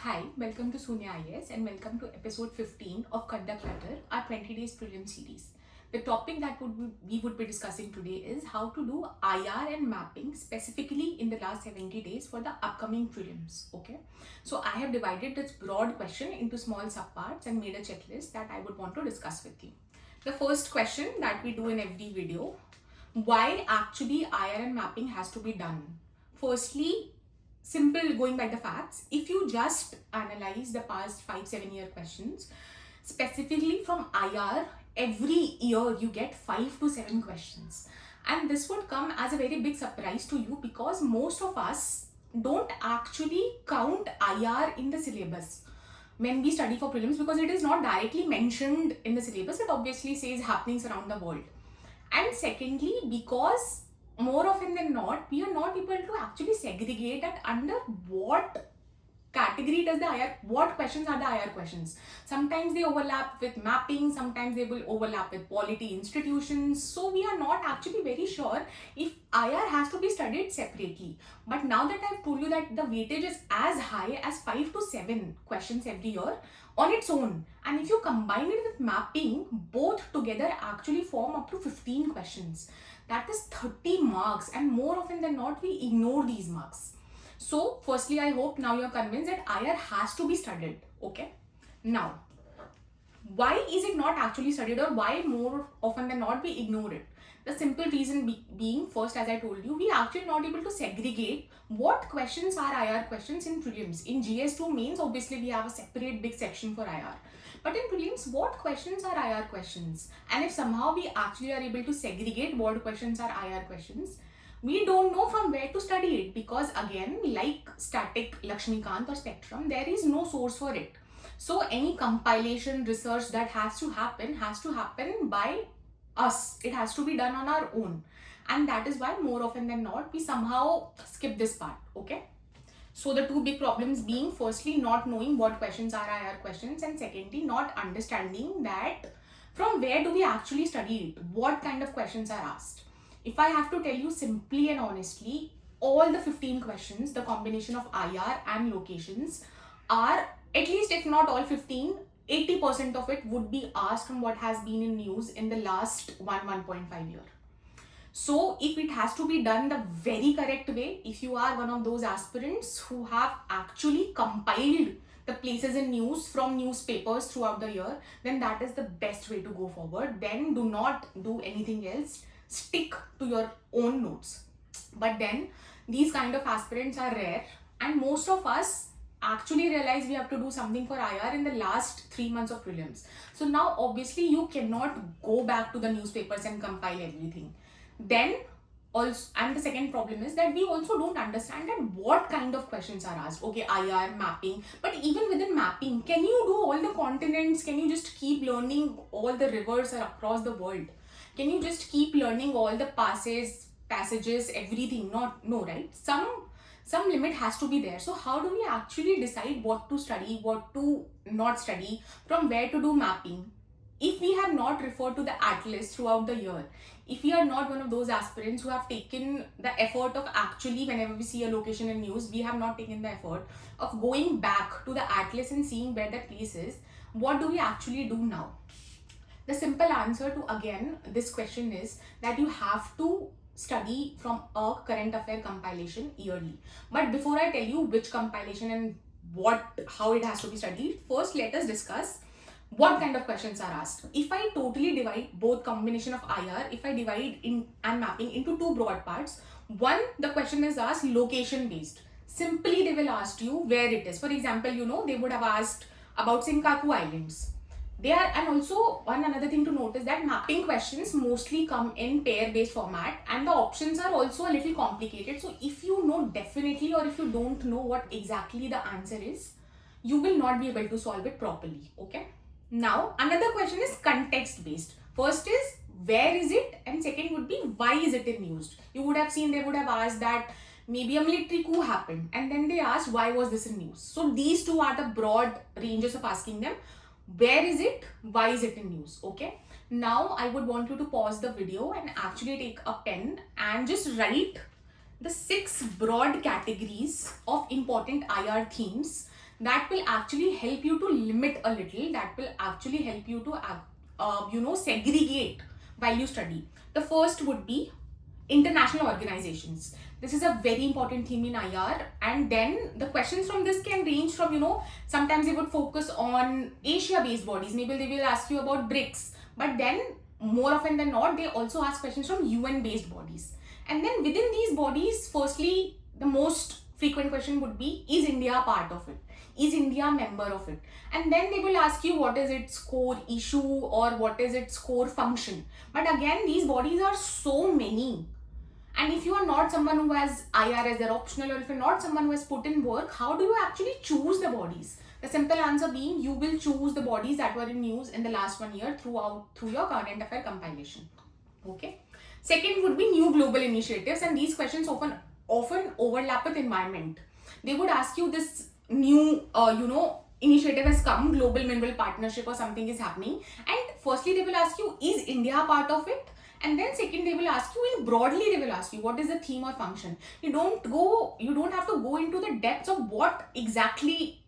Hi, welcome to Sunya IAS and welcome to episode 15 of Conduct Letter, our 20 days prelim series. The topic that we would be discussing today is how to do IR and mapping specifically in the last 70 days for the upcoming prelims. Okay, so I have divided this broad question into small subparts and made a checklist that I would want to discuss with you. The first question that we do in every video: why actually IR and mapping has to be done? Firstly, simple, going by the facts, if you just analyze the past 5-7 year questions, specifically from IR, every year you get 5 to 7 questions, and this would come as a very big surprise to you because most of us don't actually count IR in the syllabus when we study for prelims, because it is not directly mentioned in the syllabus. It obviously says happenings around the world. And secondly, because more often than not, we are not able to actually segregate that under what category does the IR, what questions are the IR questions. Sometimes they overlap with mapping, sometimes they will overlap with polity institutions. So we are not actually very sure if IR has to be studied separately. But now that I've told you that the weightage is as high as 5 to 7 questions every year on its own, and if you combine it with mapping, both together actually form up to 15 questions. That is 30 marks, and more often than not, we ignore these marks. So, firstly, I hope now you're convinced that IR has to be studied. Okay. Now, why is it not actually studied, or why more often than not we ignore it? The simple reason being, first, as I told you, we actually not able to segregate what questions are IR questions in prelims. In GS2 mains, obviously we have a separate big section for IR. But in prelims, what questions are IR questions? And if somehow we actually are able to segregate what questions are IR questions, we don't know from where to study it, because again, like static, Lakshmikant or spectrum, there is no source for it. So any compilation research that has to happen by us. It has to be done on our own. And that is why more often than not, we somehow skip this part. Okay. So the two big problems being, firstly, not knowing what questions are IR questions, and secondly, not understanding that from where do we actually study it, what kind of questions are asked. If I have to tell you simply and honestly, all the 15 questions, the combination of IR and locations, are, at least if not all 15, 80% of it would be asked from what has been in news in the last 1.5 year. So if it has to be done the very correct way, if you are one of those aspirants who have actually compiled the places in news from newspapers throughout the year, then that is the best way to go forward. Then do not do anything else. Stick to your own notes. But then these kind of aspirants are rare, and most of us actually realize we have to do something for IR in the last 3 months of prelims. So now obviously you cannot go back to the newspapers and compile everything. Then also, and the second problem is that we also don't understand that what kind of questions are asked. Okay, IR, mapping, but even within mapping, can you do all the continents? Can you just keep learning all the rivers across the world? Can you just keep learning all the passages, everything? Not, no, right? Some limit has to be there. So how do we actually decide what to study, what to not study, from where to do mapping? If we have not referred to the atlas throughout the year, if we are not one of those aspirants who have taken the effort of actually, whenever we see a location in news, we have not taken the effort of going back to the atlas and seeing where that place is, what do we actually do now? The simple answer to again this question is that you have to study from a current affair compilation yearly. But before I tell you which compilation and how it has to be studied, first let us discuss what kind of questions are asked. If I totally divide both combination of IR, if I divide in and mapping into two broad parts, one, the question is asked location based. Simply they will ask you where it is. For example, they would have asked about Senkaku Islands. They are, and also one another thing to note is that mapping questions mostly come in pair based format, and the options are also a little complicated. So if you know definitely, or if you don't know what exactly the answer is, you will not be able to solve it properly. Okay. Now, another question is context based. First is where is it, and second would be why is it in news. You would have seen they would have asked that maybe a military coup happened, and then they asked why was this in news. So these two are the broad ranges of asking them. Where is it? Why is it in news? Okay. Now I would want you to pause the video and actually take a pen and just write the 6 broad categories of important IR themes that will actually help you to limit a little, that will actually help you to segregate while you study. The first would be international organizations. This is a very important theme in IR, and then the questions from this can range from, sometimes they would focus on Asia based bodies, maybe they will ask you about BRICS, but then more often than not they also ask questions from UN based bodies. And then within these bodies, firstly, the most frequent question would be, is India part of it? Is India a member of it? And then they will ask you what is its core issue or what is its core function. But again, these bodies are so many. And if you are not someone who has IR as their optional, or if you're not someone who has put in work, how do you actually choose the bodies? The simple answer being, you will choose the bodies that were in news in the last 1 year through your current affair compilation. Okay. Second would be new global initiatives, and these questions often overlap with environment. They would ask you, this new initiative has come, global mineral partnership or something is happening, and firstly they will ask you, is India part of it? And then second, they will ask you, and broadly they will ask you, what is the theme or function? You don't have to go into the depths of what exactly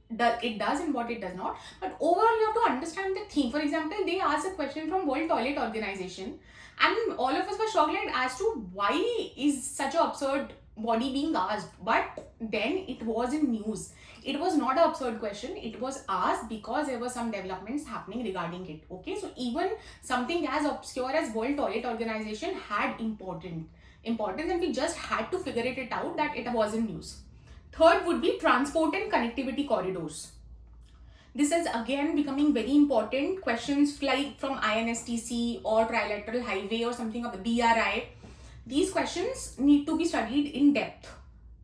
it does and what it does not, but overall you have to understand the theme. For example, they asked a question from World Toilet Organization, and all of us were shocked as to why is such an absurd body being asked. But then it was in news. It was not an absurd question. It was asked because there were some developments happening regarding it. Okay, so even something as obscure as World Toilet Organization had importance, and we just had to figure it out that it was in news. Third would be transport and connectivity corridors. This is again becoming very important. Questions like from INSTC or Trilateral Highway or something of the BRI. These questions need to be studied in depth.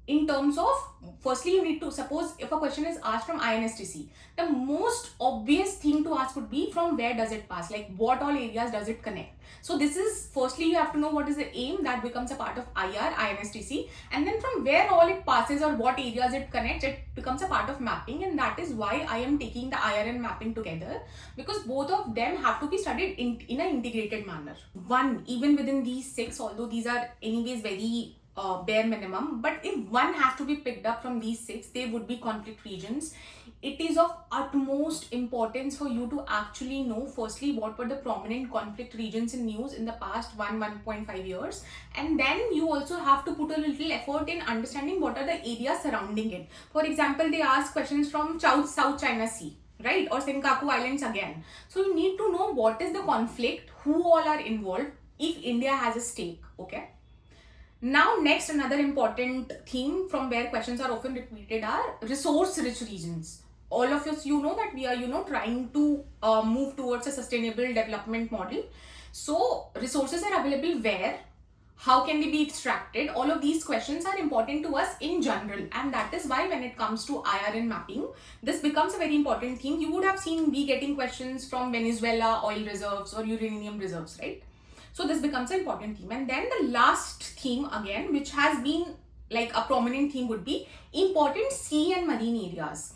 In terms of, firstly, you need to, suppose if a question is asked from INSTC, the most obvious thing to ask would be, from where does it pass? Like, what all areas does it connect? So this is, firstly, you have to know what is the aim. That becomes a part of INSTC. And then from where all it passes or what areas it connects, it becomes a part of mapping. And that is why I am taking the IR and mapping together, because both of them have to be studied in an integrated manner. Even within these 6, although these are anyways very bare minimum, but if one has to be picked up from these 6, they would be conflict regions. It is of utmost importance for you to actually know, firstly, what were the prominent conflict regions in news in the past 1.5 years, and then you also have to put a little effort in understanding what are the areas surrounding it. For example, they ask questions from South China Sea, right, or Senkaku Islands again. So you need to know what is the conflict, who all are involved, if India has a stake. Okay. Now, next, another important theme from where questions are often repeated are resource-rich regions. All of us, that we are, trying to move towards a sustainable development model. So, resources are available where? How can they be extracted? All of these questions are important to us in general. And that is why when it comes to IR and mapping, this becomes a very important theme. You would have seen me getting questions from Venezuela oil reserves or uranium reserves, right? So this becomes an important theme. And then the last theme again, which has been like a prominent theme, would be important sea and marine areas.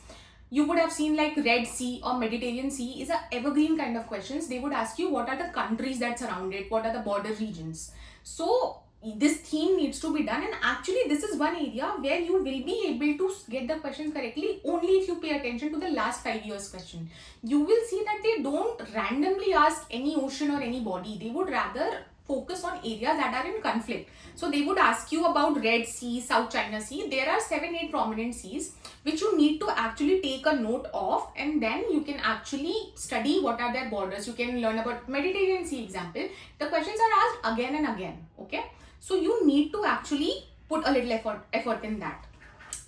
You would have seen like Red Sea or Mediterranean Sea is a evergreen kind of questions. They would ask you what are the countries that surround it, what are the border regions. So this theme needs to be done, and actually this is one area where you will be able to get the questions correctly only if you pay attention to the last 5 years question. You will see that they don't randomly ask any ocean or any body. They would rather focus on areas that are in conflict. So they would ask you about Red Sea, South China Sea. There are 7-8 prominent seas which you need to actually take a note of, and then you can actually study what are their borders. You can learn about Mediterranean Sea example. The questions are asked again and again. Okay. So you need to actually put a little effort in that.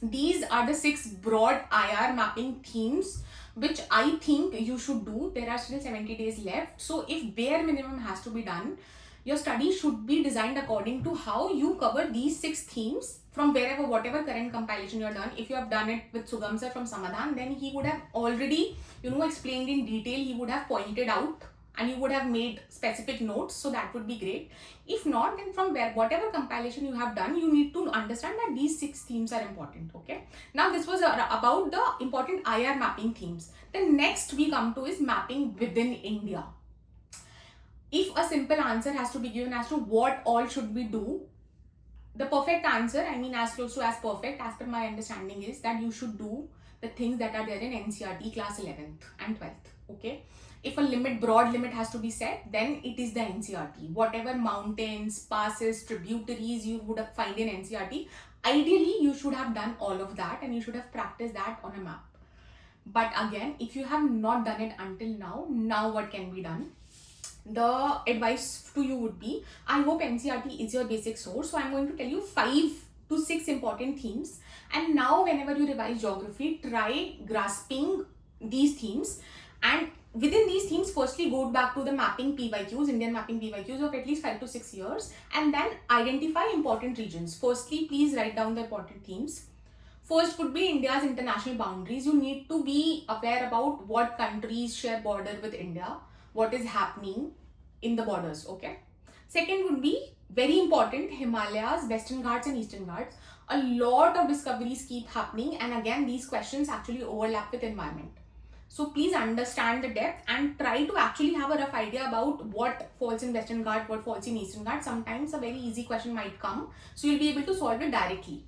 These are the 6 broad IR mapping themes which I think you should do. There are still 70 days left. So if bare minimum has to be done, your study should be designed according to how you cover these 6 themes from wherever, whatever current compilation you have done. If you have done it with Sugam sir from Samadhan, then he would have already, explained in detail. He would have pointed out and you would have made specific notes, so that would be great. If not, then from whatever compilation you have done, you need to understand that these 6 themes are important. Okay. Now this was about the important IR mapping themes. The next we come to is mapping within India. If a simple answer has to be given as to what all should we do, the perfect answer, as close to as perfect as per my understanding, is that you should do the things that are there in NCERT class 11th and 12th. Okay, if a broad limit has to be set, then it is the NCERT. Whatever mountains, passes, tributaries you would have find in NCERT, ideally you should have done all of that and you should have practiced that on a map. But again, if you have not done it until now what can be done? The advice to you would be, I hope NCERT is your basic source, so I'm going to tell you 5 to 6 important themes, and now whenever you revise geography, try grasping these themes, and within these themes, firstly go back to the mapping PYQs, Indian mapping PYQs of at least 5 to 6 years, and then identify important regions. Firstly, please write down the important themes. First would be India's international boundaries. You need to be aware about what countries share border with India, what is happening in the borders, okay? Second would be, very important, Himalayas, Western Ghats and Eastern Ghats. A lot of discoveries keep happening, and again, these questions actually overlap with environment. So please understand the depth and try to actually have a rough idea about what falls in Western Ghat, what falls in Eastern Ghat. Sometimes a very easy question might come, so you'll be able to solve it directly.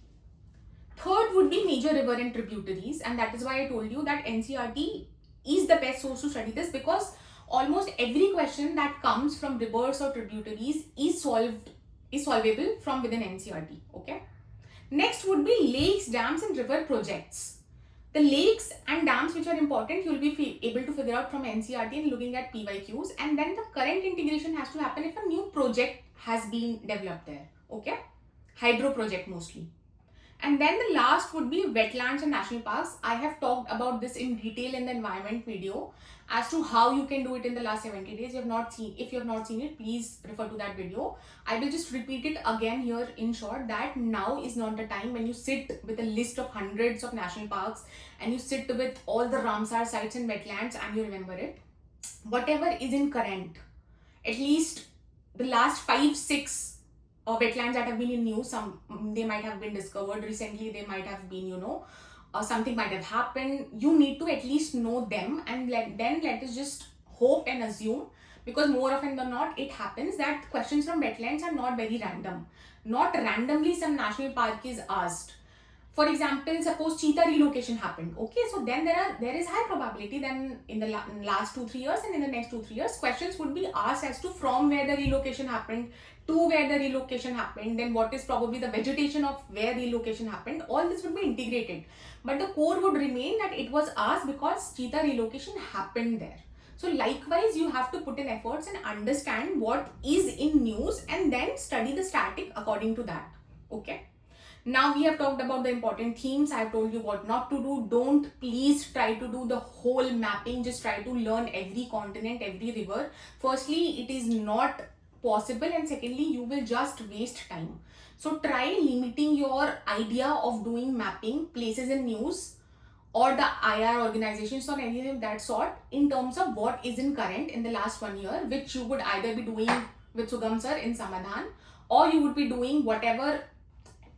Third would be major river and tributaries, and that is why I told you that NCERT is the best source to study this, because almost every question that comes from rivers or tributaries is solvable from within NCERT. Okay. Next would be lakes, dams, and river projects. The lakes and dams which are important, you will be able to figure out from NCERT and looking at PYQs, and then the current integration has to happen if a new project has been developed there. Okay. Hydro project mostly. And then the last would be wetlands and national parks. I have talked about this in detail in the environment video as to how you can do it in the last 70 days. If you have not seen it, please refer to that video. I will just repeat it again here in short, that now is not the time when you sit with a list of hundreds of national parks and you sit with all the Ramsar sites and wetlands and you remember it. Whatever is in current, at least the last 5-6 wetlands that have been in news, they might have been discovered recently, they might have been, something might have happened. You need to at least know them, and let us just hope and assume, because more often than not it happens that questions from wetlands are not very random. Not randomly some national park is asked. For example, suppose cheetah relocation happened. Okay, so then there is high probability then in the last 2-3 years and in the next 2-3 years, questions would be asked as to from where the relocation happened to where the relocation happened, then what is probably the vegetation of where relocation happened. All this would be integrated, but the core would remain that it was asked because cheetah relocation happened there. So likewise, you have to put in efforts and understand what is in news and then study the static according to that. Okay. Now we have talked about the important themes. I have told you what not to do. Don't please try to do the whole mapping. Just try to learn every continent, every river. Firstly, it is not possible, and secondly, you will just waste time. So try limiting your idea of doing mapping, places in news or the IR organizations or anything of that sort in terms of what is in current in the last 1 year, which you would either be doing with Sugam sir in Samadhan, or you would be doing whatever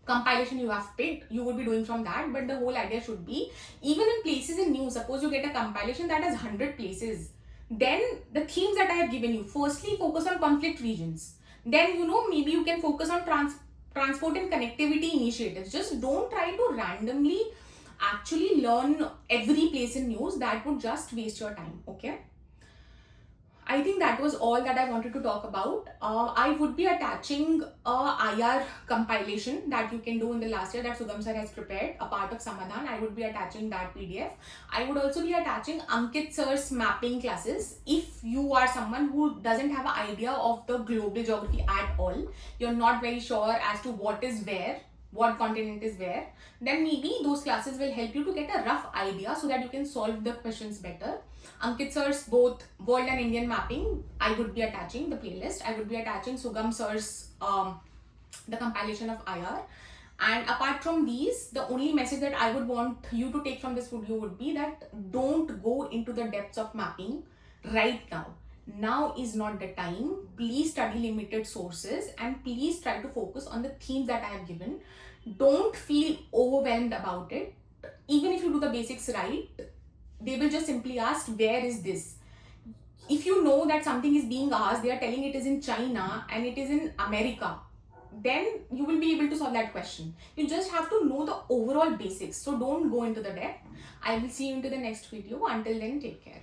compilation you have picked, you would be doing from that. But the whole idea should be, even in places in news, suppose you get a compilation that has 100 places, then the themes that I have given you, firstly focus on conflict regions, then maybe you can focus on transport and connectivity initiatives. Just don't try to randomly actually learn every place in news. That would just waste your time. Okay, I think that was all that I wanted to talk about. I would be attaching a IR compilation that you can do in the last year that Sugam sir has prepared, a part of Samadhan. I would be attaching that PDF. I would also be attaching Ankit sir's mapping classes. If you are someone who doesn't have an idea of the global geography at all, you're not very sure as to what is where, what continent is where, then maybe those classes will help you to get a rough idea so that you can solve the questions better. Ankit sir's both world and Indian mapping, I would be attaching the playlist. I would be attaching Sugam sir's the compilation of IR. And apart from these, the only message that I would want you to take from this video would be that don't go into the depths of mapping right now. Now is not the time. Please study limited sources and please try to focus on the themes that I have given. Don't feel overwhelmed about it. Even if you do the basics right, they will just simply ask, where is this? If you know that something is being asked, they are telling it is in China and it is in America, then you will be able to solve that question. You just have to know the overall basics. So don't go into the depth. I will see you into the next video. Until then, take care.